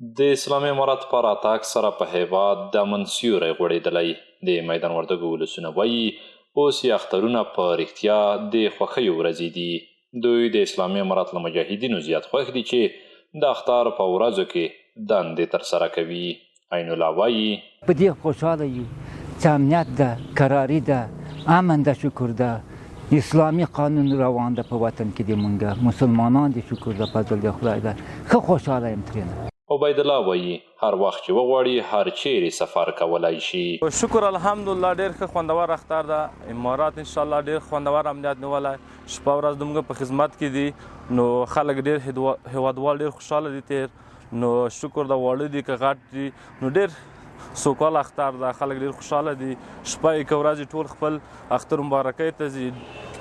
د اسلامي امارت په راتګ سره په هیواد د امن سیوری غوړېدلی. د میدان وردګو ولسونه وایي اوس یې اخترونه په رښتیا د خوښیو ورځې دي. دوی د اسلامي امارت له مجاهدینو زیات خوښ دي چې د اختر په ورځو کې دندې ترسره کوي. عین الله وایي په دې خوشحاله یو چې امنیت ده، کراري ده، امن ده، شکر ده، اسلامي قانون روان ده په وطن کې د مونږ مسلمانان دي، شکر ده، فضل د خدای ده، ښه خوشحاله یم ترېنه. عبیدالله وایي هر وخت چې وغواړي هر چیرې سفر کولی شي. شکر الحمدلله ډېر ښه خوندور اختر ده. امارات انشاءالله ډېر خوندور امنیت نیولی، شپه ورځ د موږ په خدمت کې دي، نو خلک ډېر هیوادوال ډېر خوشحاله دي تېر. نو شکر د واړه دي که غټ دي، نو ډېر سوکاله اختر ده، خلک ډېر خوشحاله دي. شپه یې که ورځې ټول خپل اختر مبارکۍ ته ځي،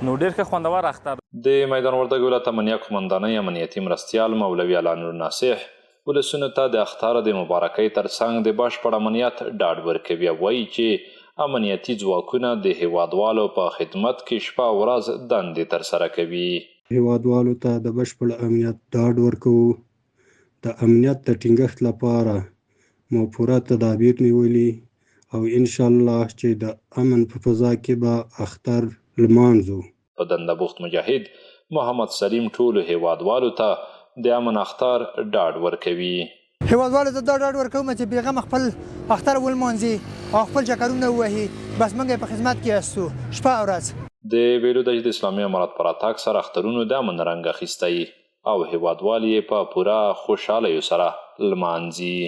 نو ډېر ښه خوندور اختر. د میدان وردګو ولایت امنیه قومندانۍ امنیتي مرستیال مولوي الله نور ناصح ولسونو ته د اختر د مبارکۍ ترڅنګ د بشپړ امنیت ډاډ ورکوي او وایي چې امنیتي ځواکونه د هیوادوالو په خدمت کې شپه او ورځ دندې ترسره کوي. هیوادوالو ته د بشپړ امنیت ډاډ ورکوو. د امنیت د ټینګښت لپاره مو پوره تدابیر نیولي او انشاءالله چې د امن په فضا کې به اختر لمانځو. په دنده بوخت مجاهد محمد سلیم ټولو هیوادوالو ته د امن اختر ډاډ ورکوي. هیوادوالو ته دا ډاډ ورکوم چې بېغمه خپل اختر ولمانځي او خپل چکرونه ووهي، بس موږ یې په خدمت کې یاستو شپه او ورځ. د ویلو ده چې د اسلامي امارت په راتګ سره اخترونو د امن رنګ اخیستی او هیوادوال یې په پوره خوشحالیو سره لمانځي.